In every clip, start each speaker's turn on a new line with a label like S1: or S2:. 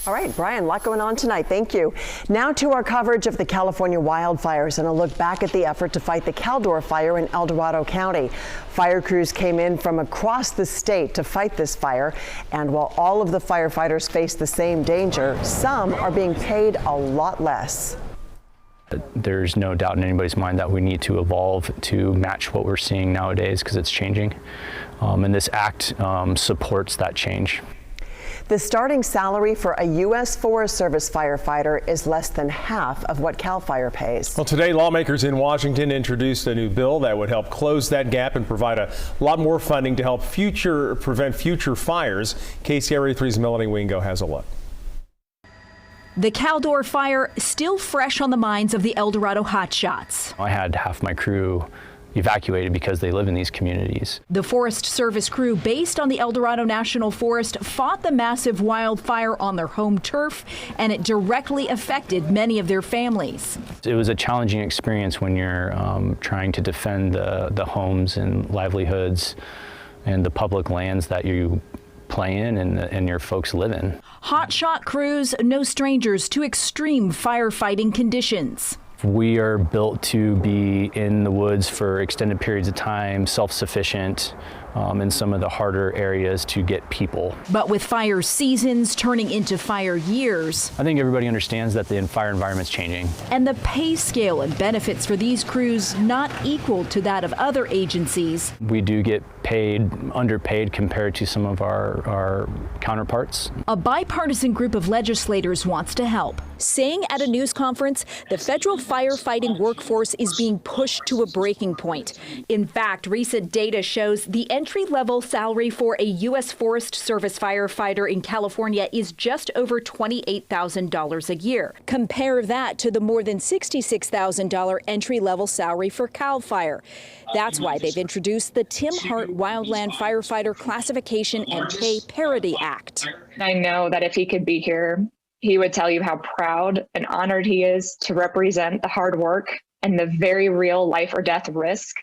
S1: All right, Brian, a lot going on tonight. Thank you. Now to our coverage of the California wildfires and a look back at the effort to fight the Caldor fire in El Dorado County. Fire crews came in from across the state to fight this fire. And while all of the firefighters face the same danger, some are being paid a lot less.
S2: There's no doubt in anybody's mind that we need to evolve to match what we're seeing nowadays because it's changing. And this act supports that change.
S1: The starting salary for a U.S. Forest Service firefighter is less than half of what CAL FIRE pays.
S3: Well, today lawmakers in Washington introduced a new bill that would help close that gap and provide a lot more funding to help prevent future fires. KCRA 3's Melanie Wingo has a look.
S4: The Caldor fire still fresh on the minds of the El Dorado hotshots.
S2: I had half my crew evacuated because they live in these communities.
S4: The Forest Service crew based on the El Dorado National Forest fought the massive wildfire on their home turf, and it directly affected many of their families.
S2: It was a challenging experience when you're trying to defend the homes and livelihoods and the public lands that you play in and your folks live in.
S4: Hotshot crews, no strangers to extreme firefighting conditions.
S2: We are built to be in the woods for extended periods of time, self-sufficient in some of the harder areas to get people.
S4: But with fire seasons turning into fire years,
S2: I think everybody understands that the fire environment's changing.
S4: And the pay scale and benefits for these crews not equal to that of other agencies.
S2: We do get underpaid compared to some of our counterparts.
S4: A bipartisan group of legislators wants to help, saying at a news conference the federal firefighting workforce is being pushed to a breaking point. In fact, recent data shows the entry-level salary for a U.S. Forest Service firefighter in California is just over $28,000 a year. Compare that to the more than $66,000 entry-level salary for CAL FIRE. That's why they've introduced the Tim Hart Wildland Firefighter Classification and Pay Parity Act.
S5: I know that if he could be here, he would tell you how proud and honored he is to represent the hard work and the very real life or death risk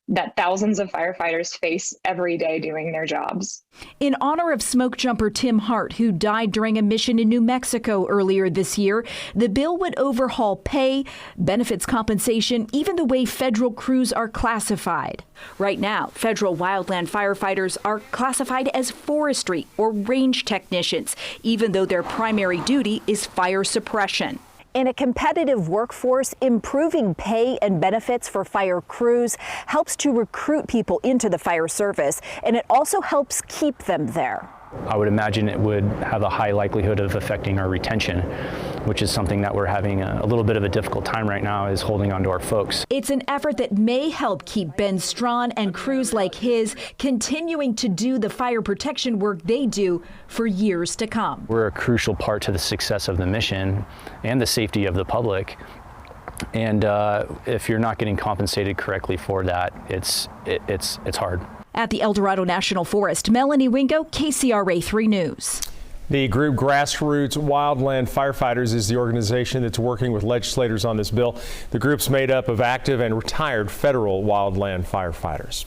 S5: that thousands of firefighters face every day doing their jobs.
S4: In honor of smoke jumper Tim Hart, who died during a mission in New Mexico earlier this year, the bill would overhaul pay, benefits compensation, even the way federal crews are classified. Right now, federal wildland firefighters are classified as forestry or range technicians, even though their primary duty is fire suppression. In a competitive workforce, improving pay and benefits for fire crews helps to recruit people into the fire service, and it also helps keep them there.
S2: I would imagine it would have a high likelihood of affecting our retention, which is something that we're having a little bit of a difficult time right now, is holding on to our folks.
S4: It's an effort that may help keep Ben Strawn and crews like his continuing to do the fire protection work they do for years to come.
S2: We're a crucial part to the success of the mission and the safety of the public. And if you're not getting compensated correctly for that, it's hard.
S4: At the El Dorado National Forest, Melanie Wingo, KCRA 3 News.
S3: The group Grassroots Wildland Firefighters is the organization that's working with legislators on this bill. The group's made up of active and retired federal wildland firefighters.